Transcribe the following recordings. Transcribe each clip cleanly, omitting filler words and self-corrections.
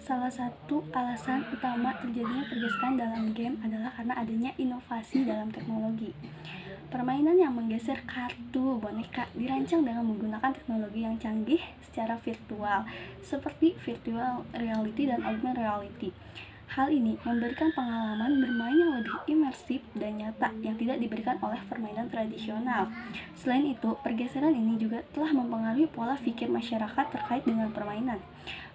Salah satu alasan utama terjadinya pergeseran dalam game adalah karena adanya inovasi dalam teknologi. Permainan yang menggeser kartu boneka dirancang dengan menggunakan teknologi yang canggih secara virtual, seperti virtual reality dan augmented reality. Hal ini memberikan pengalaman bermain yang lebih imersif dan nyata yang tidak diberikan oleh permainan tradisional. Selain itu, pergeseran ini juga telah mempengaruhi pola pikir masyarakat terkait dengan permainan.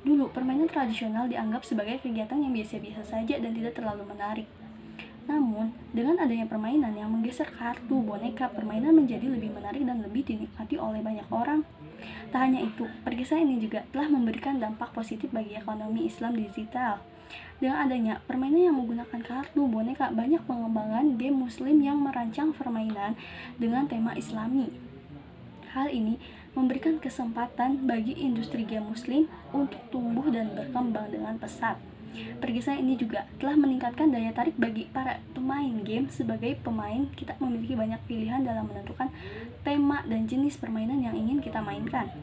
Dulu, permainan tradisional dianggap sebagai kegiatan yang biasa-biasa saja dan tidak terlalu menarik. Namun, dengan adanya permainan yang menggeser kartu boneka, permainan menjadi lebih menarik dan lebih dinikmati oleh banyak orang. Tak hanya itu, pergeseran ini juga telah memberikan dampak positif bagi ekonomi Islam digital. Dengan adanya permainan yang menggunakan kartu boneka, banyak pengembangan game muslim yang merancang permainan dengan tema islami. Hal ini memberikan kesempatan bagi industri game muslim untuk tumbuh dan berkembang dengan pesat. Pergeseran ini juga telah meningkatkan daya tarik bagi para pemain game. Sebagai pemain, kita memiliki banyak pilihan dalam menentukan tema dan jenis permainan yang ingin kita mainkan.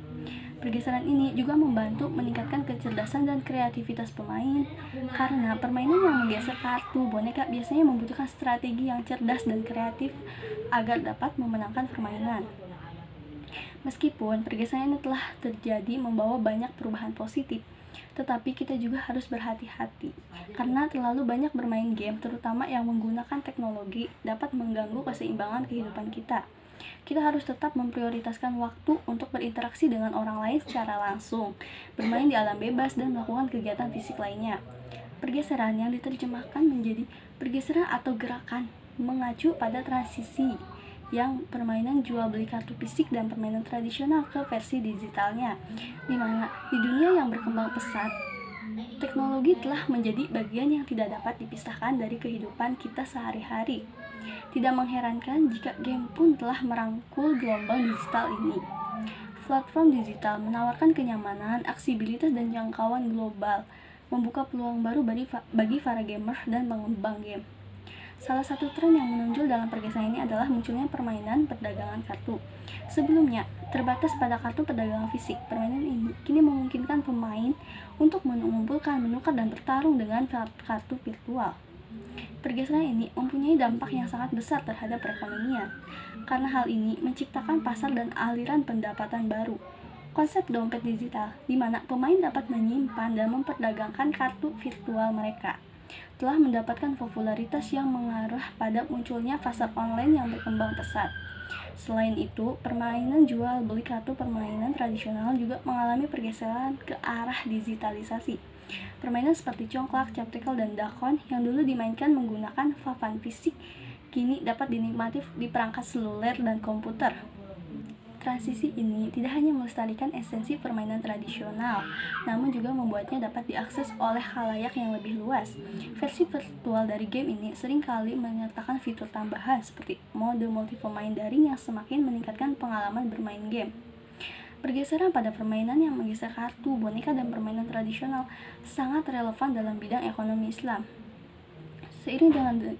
Pergeseran ini juga membantu meningkatkan kecerdasan dan kreativitas pemain, karena permainan yang menggeser kartu boneka biasanya membutuhkan strategi yang cerdas dan kreatif agar dapat memenangkan permainan. Meskipun pergeseran ini telah terjadi membawa banyak perubahan positif, tetapi kita juga harus berhati-hati, karena terlalu banyak bermain game, terutama yang menggunakan teknologi, dapat mengganggu keseimbangan kehidupan kita. Kita harus tetap memprioritaskan waktu untuk berinteraksi dengan orang lain secara langsung, bermain di alam bebas, dan melakukan kegiatan fisik lainnya. Pergeseran yang diterjemahkan menjadi pergeseran atau gerakan mengacu pada transisi yang permainan jual beli kartu fisik dan permainan tradisional ke versi digitalnya, di mana di dunia yang berkembang pesat, teknologi telah menjadi bagian yang tidak dapat dipisahkan dari kehidupan kita sehari-hari. Tidak mengherankan jika game pun telah merangkul gelombang digital ini. Platform digital menawarkan kenyamanan, aksesibilitas, dan jangkauan global, membuka peluang baru bagi para gamer dan pengembang game. Salah satu tren yang menonjol dalam pergeseran ini adalah munculnya permainan perdagangan kartu. Sebelumnya, terbatas pada kartu perdagangan fisik, permainan ini kini memungkinkan pemain untuk mengumpulkan, menukar, dan bertarung dengan kartu virtual. Pergeseran ini mempunyai dampak yang sangat besar terhadap perekonomian, karena hal ini menciptakan pasar dan aliran pendapatan baru. Konsep dompet digital, di mana pemain dapat menyimpan dan memperdagangkan kartu virtual mereka, telah mendapatkan popularitas yang mengarah pada munculnya pasar online yang berkembang pesat. Selain itu, permainan jual beli kartu permainan tradisional juga mengalami pergeseran ke arah digitalisasi. Permainan seperti congklak, captekel, dan dakon yang dulu dimainkan menggunakan papan fisik kini dapat dinikmati di perangkat seluler dan komputer. Transisi ini tidak hanya melestarikan esensi permainan tradisional, namun juga membuatnya dapat diakses oleh khalayak yang lebih luas. Versi virtual dari game ini seringkali menyertakan fitur tambahan seperti mode multi-pemain daring yang semakin meningkatkan pengalaman bermain game. Pergeseran pada permainan yang menggeser kartu, boneka, dan permainan tradisional sangat relevan dalam bidang ekonomi Islam. Seiring dengan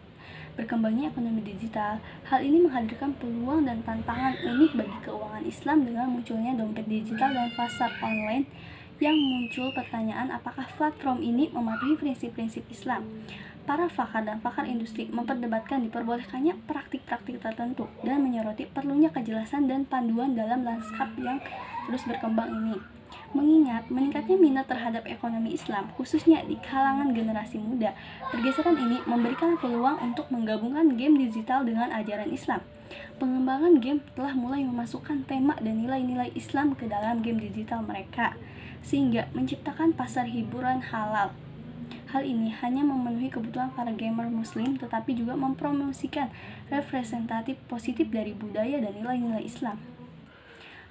berkembangnya ekonomi digital, hal ini menghadirkan peluang dan tantangan unik bagi keuangan Islam dengan munculnya dompet digital dan pasar online. Yang muncul pertanyaan, apakah platform ini mematuhi prinsip-prinsip Islam? Para pakar dan pakar industri memperdebatkan diperbolehkannya praktik-praktik tertentu dan menyoroti perlunya kejelasan dan panduan dalam lanskap yang terus berkembang ini. Mengingat meningkatnya minat terhadap ekonomi Islam, khususnya di kalangan generasi muda, pergeseran ini memberikan peluang untuk menggabungkan game digital dengan ajaran Islam. Pengembangan game telah mulai memasukkan tema dan nilai-nilai Islam ke dalam game digital mereka, sehingga menciptakan pasar hiburan halal. Hal ini hanya memenuhi kebutuhan para gamer muslim, tetapi juga mempromosikan representatif positif dari budaya dan nilai-nilai Islam.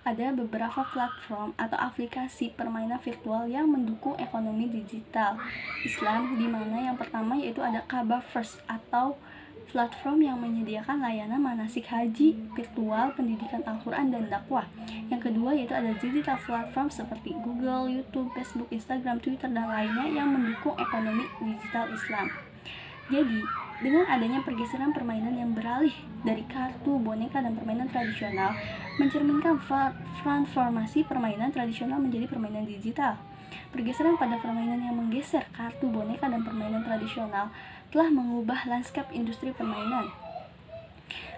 Ada beberapa platform atau aplikasi permainan virtual yang mendukung ekonomi digital Islam, di mana yang pertama yaitu ada Kaaba First, atau platform yang menyediakan layanan manasik haji virtual, pendidikan Al-Quran, dan dakwah. Yang kedua yaitu ada digital platform seperti Google, YouTube, Facebook, Instagram, Twitter, dan lainnya yang mendukung ekonomi digital Islam. Jadi, dengan adanya pergeseran permainan yang beralih dari kartu, boneka, dan permainan tradisional, mencerminkan transformasi permainan tradisional menjadi permainan digital. Pergeseran pada permainan yang menggeser kartu, boneka, dan permainan tradisional telah mengubah lanskap industri permainan.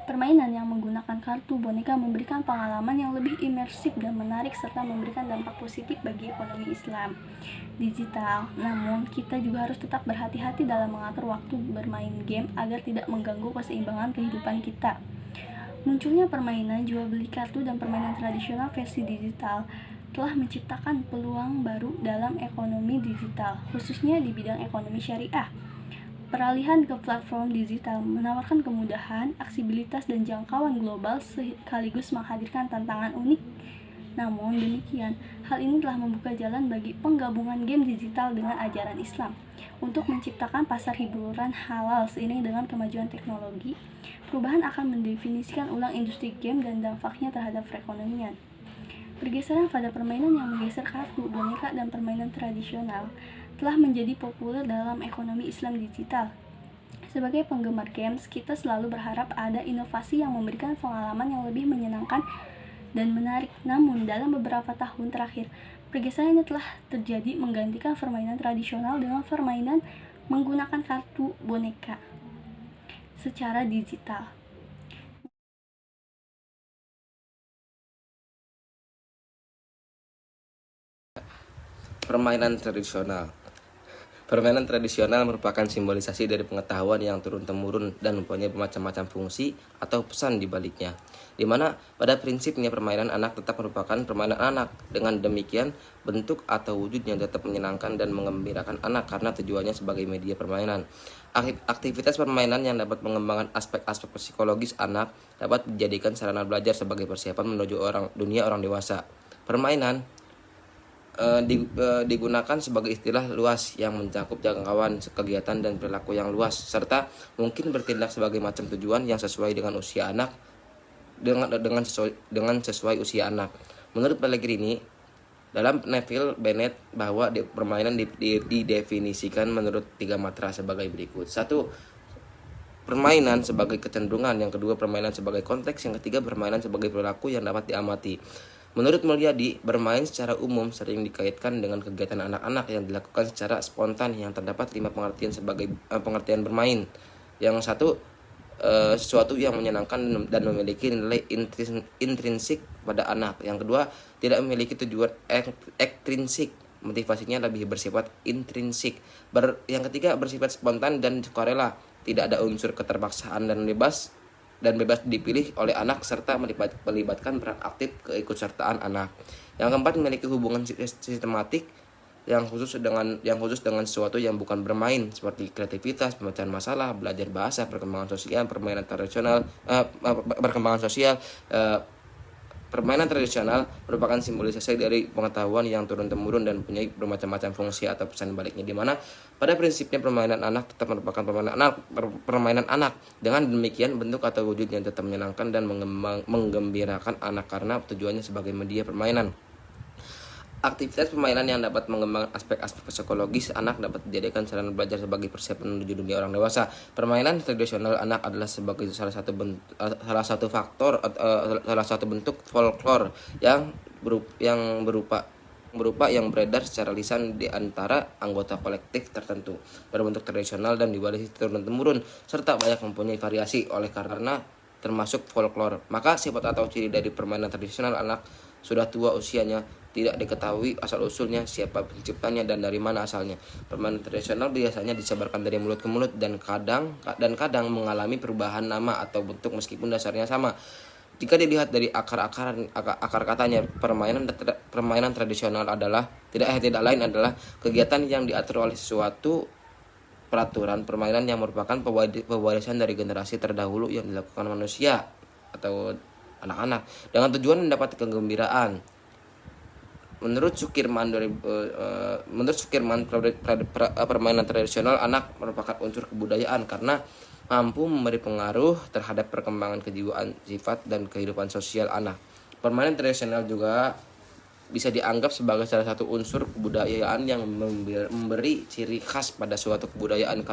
Permainan yang menggunakan kartu, boneka memberikan pengalaman yang lebih imersif dan menarik serta memberikan dampak positif bagi ekonomi Islam digital. Namun, kita juga harus tetap berhati-hati dalam mengatur waktu bermain game agar tidak mengganggu keseimbangan kehidupan kita. Munculnya permainan jual beli kartu dan permainan tradisional versi digital telah menciptakan peluang baru dalam ekonomi digital, khususnya di bidang ekonomi syariah. Peralihan ke platform digital menawarkan kemudahan, aksesibilitas, dan jangkauan global sekaligus menghadirkan tantangan unik. Namun demikian, hal ini telah membuka jalan bagi penggabungan game digital dengan ajaran Islam untuk menciptakan pasar hiburan halal. Seiring dengan kemajuan teknologi, perubahan akan mendefinisikan ulang industri game dan dampaknya terhadap perekonomian. Pergeseran pada permainan yang menggeser kartu, boneka, dan permainan tradisional telah menjadi populer dalam ekonomi Islam digital. Sebagai penggemar games, kita selalu berharap ada inovasi yang memberikan pengalaman yang lebih menyenangkan dan menarik. Namun, dalam beberapa tahun terakhir, pergeseran ini telah terjadi menggantikan permainan tradisional dengan permainan menggunakan kartu, boneka secara digital. Permainan tradisional. Permainan tradisional merupakan simbolisasi dari pengetahuan yang turun-temurun dan mempunyai macam-macam fungsi atau pesan di baliknya. Di mana pada prinsipnya permainan anak tetap merupakan permainan anak. Dengan demikian, bentuk atau wujudnya tetap menyenangkan dan mengembirakan anak karena tujuannya sebagai media permainan. Aktivitas permainan yang dapat mengembangkan aspek-aspek psikologis anak dapat dijadikan sarana belajar sebagai persiapan menuju dunia orang dewasa. Permainan digunakan sebagai istilah luas yang mencakup jangkauan kegiatan dan perilaku yang luas, serta mungkin bertindak sebagai macam tujuan yang sesuai dengan usia anak dengan sesuai usia anak. Menurut Pellegrini, dalam Neville Bennett bahwa permainan didefinisikan menurut 3 matra sebagai berikut. 1. Permainan sebagai kecenderungan. Yang kedua, permainan sebagai konteks. Yang ketiga, permainan sebagai perilaku yang dapat diamati. Menurut Mulyadi, bermain secara umum sering dikaitkan dengan kegiatan anak-anak yang dilakukan secara spontan yang terdapat 5 pengertian sebagai pengertian bermain. Yang satu, sesuatu yang menyenangkan dan memiliki nilai intrinsik pada anak. Yang kedua, tidak memiliki tujuan ekstrinsik, motivasinya lebih bersifat intrinsik. Yang ketiga, bersifat spontan dan sukarela, tidak ada unsur keterpaksaan dan bebas dipilih oleh anak serta melibatkan peran aktif keikutsertaan anak. Yang keempat, memiliki hubungan sistematik yang khusus dengan sesuatu yang bukan bermain seperti kreativitas, pemecahan masalah, belajar bahasa, perkembangan sosial, permainan tradisional, Permainan tradisional merupakan simbolisasi dari pengetahuan yang turun-temurun dan punya bermacam-macam fungsi atau pesan baliknya, di mana pada prinsipnya permainan anak tetap merupakan permainan anak. Dengan demikian, bentuk atau wujudnya tetap menyenangkan dan menggembirakan anak karena tujuannya sebagai media permainan. Aktivitas permainan yang dapat mengembangkan aspek-aspek psikologis anak dapat dijadikan sarana belajar sebagai persiapan menuju dunia orang dewasa. Permainan tradisional anak adalah sebagai salah satu bentuk folklore yang beredar secara lisan di antara anggota kolektif tertentu, berbentuk tradisional dan diwarisi turun-temurun, serta banyak mempunyai variasi oleh karena termasuk folklore. Maka sifat atau ciri dari permainan tradisional anak sudah tua usianya, tidak diketahui asal-usulnya, siapa penciptanya, dan dari mana asalnya. Permainan tradisional biasanya disebarkan dari mulut ke mulut dan kadang mengalami perubahan nama atau bentuk meskipun dasarnya sama. Jika dilihat dari akar katanya, permainan tradisional adalah tidak lain adalah kegiatan yang diatur oleh suatu peraturan permainan yang merupakan pewarisan dari generasi terdahulu yang dilakukan manusia atau anak-anak dengan tujuan mendapat kegembiraan. Menurut Sukirman, permainan tradisional anak merupakan unsur kebudayaan karena mampu memberi pengaruh terhadap perkembangan kejiwaan, sifat, dan kehidupan sosial anak. Permainan tradisional juga bisa dianggap sebagai salah satu unsur kebudayaan yang memberi ciri khas pada suatu kebudayaan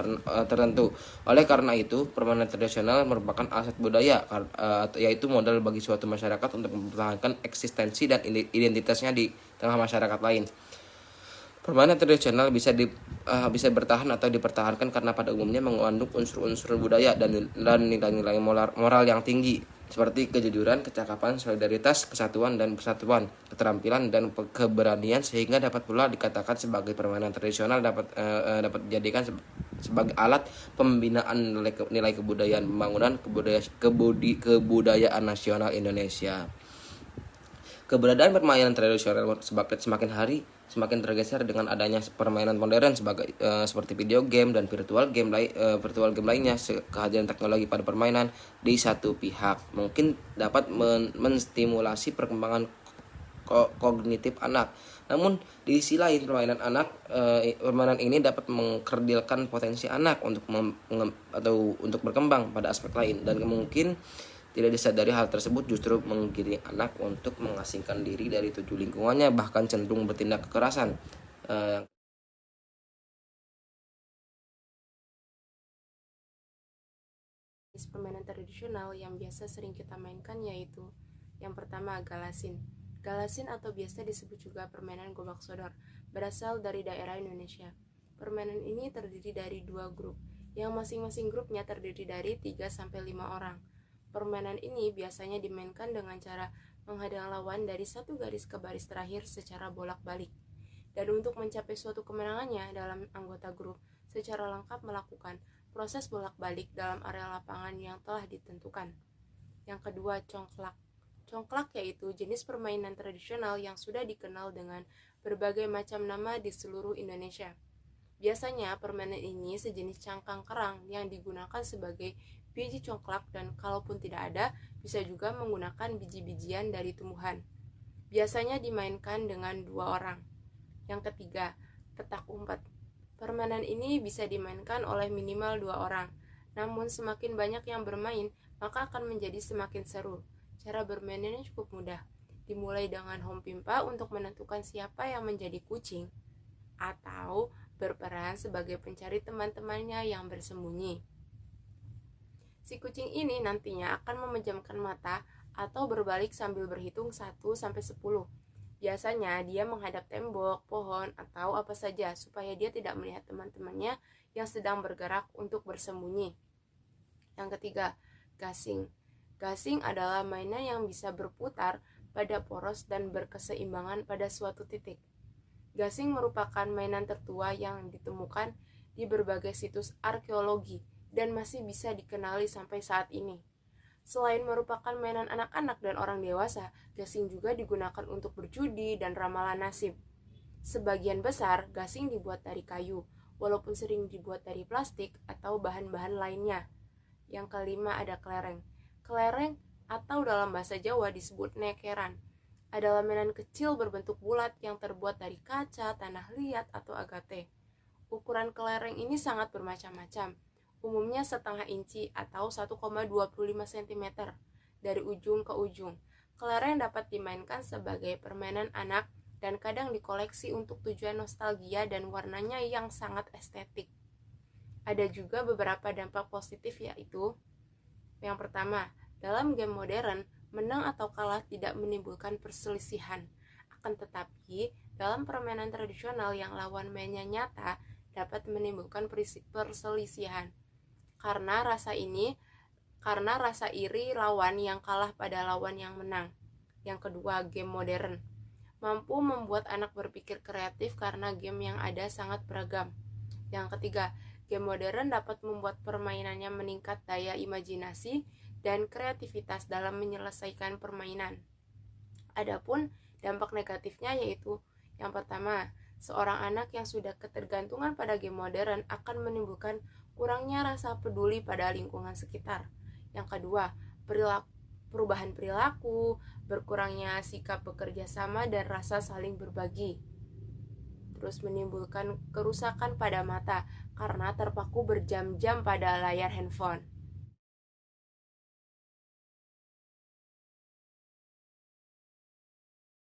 tertentu. Oleh karena itu, permainan tradisional merupakan aset budaya, yaitu modal bagi suatu masyarakat untuk mempertahankan eksistensi dan identitasnya di tengah masyarakat lain. Permainan tradisional bisa bertahan atau dipertahankan karena pada umumnya mengandung unsur-unsur budaya dan nilai-nilai moral yang tinggi seperti kejujuran, kecakapan, solidaritas, kesatuan dan persatuan, keterampilan dan keberanian, sehingga dapat pula dikatakan sebagai permainan tradisional dapat dijadikan sebagai alat pembinaan nilai kebudayaan pembangunan kebudayaan nasional Indonesia. Keberadaan permainan tradisional semakin hari semakin tergeser dengan adanya permainan modern seperti video game dan virtual game lainnya. Kehadiran teknologi pada permainan di satu pihak mungkin dapat menstimulasi perkembangan kognitif anak. Namun di sisi lain permainan ini dapat mengkerdilkan potensi anak untuk berkembang pada aspek lain, dan mungkin tidak disadari hal tersebut justru menggiring anak untuk mengasingkan diri dari tujuh lingkungannya, bahkan cenderung bertindak kekerasan. Permainan tradisional yang biasa sering kita mainkan yaitu yang pertama galasin. Galasin atau biasa disebut juga permainan gobak sodor berasal dari daerah Indonesia. Permainan ini terdiri dari dua grup, yang masing-masing grupnya terdiri dari 3-5 orang. Permainan ini biasanya dimainkan dengan cara menghadang lawan dari satu garis ke baris terakhir secara bolak-balik. Dan untuk mencapai suatu kemenangannya dalam anggota grup secara lengkap melakukan proses bolak-balik dalam area lapangan yang telah ditentukan. Yang kedua, congklak. Congklak yaitu jenis permainan tradisional yang sudah dikenal dengan berbagai macam nama di seluruh Indonesia. Biasanya permainan ini sejenis cangkang kerang yang digunakan sebagai biji congklak, dan kalaupun tidak ada, bisa juga menggunakan biji-bijian dari tumbuhan. Biasanya dimainkan dengan 2 orang. Yang ketiga, petak umpet. Permainan ini bisa dimainkan oleh minimal 2 orang. Namun semakin banyak yang bermain, maka akan menjadi semakin seru. Cara bermainnya cukup mudah. Dimulai dengan home pimpa untuk menentukan siapa yang menjadi kucing, atau berperan sebagai pencari teman-temannya yang bersembunyi. Si kucing ini nantinya akan memejamkan mata atau berbalik sambil berhitung 1-10. Biasanya dia menghadap tembok, pohon, atau apa saja supaya dia tidak melihat teman-temannya yang sedang bergerak untuk bersembunyi. Yang ketiga, gasing. Gasing adalah mainan yang bisa berputar pada poros dan berkeseimbangan pada suatu titik. Gasing merupakan mainan tertua yang ditemukan di berbagai situs arkeologi dan masih bisa dikenali sampai saat ini. Selain merupakan mainan anak-anak dan orang dewasa, gasing juga digunakan untuk berjudi dan ramalan nasib. Sebagian besar gasing dibuat dari kayu, walaupun sering dibuat dari plastik atau bahan-bahan lainnya. Yang kelima ada kelereng. Kelereng atau dalam bahasa Jawa disebut nekeran adalah mainan kecil berbentuk bulat yang terbuat dari kaca, tanah liat, atau agate. Ukuran kelereng ini sangat bermacam-macam. Umumnya setengah inci atau 1,25 cm dari ujung ke ujung. Kelereng dapat dimainkan sebagai permainan anak dan kadang dikoleksi untuk tujuan nostalgia dan warnanya yang sangat estetik. Ada juga beberapa dampak positif, yaitu yang pertama, dalam game modern, menang atau kalah tidak menimbulkan perselisihan. Akan tetapi, dalam permainan tradisional yang lawan mainnya nyata dapat menimbulkan perselisihan. Karena rasa iri lawan yang kalah pada lawan yang menang. Yang kedua, game modern mampu membuat anak berpikir kreatif karena game yang ada sangat beragam. Yang ketiga, game modern dapat membuat permainannya meningkat daya imajinasi dan kreativitas dalam menyelesaikan permainan. Adapun dampak negatifnya yaitu yang pertama, seorang anak yang sudah ketergantungan pada game modern akan menimbulkan kurangnya rasa peduli pada lingkungan sekitar. Yang kedua, perubahan perilaku, berkurangnya sikap bekerja sama dan rasa saling berbagi. Terus menimbulkan kerusakan pada mata karena terpaku berjam-jam pada layar handphone.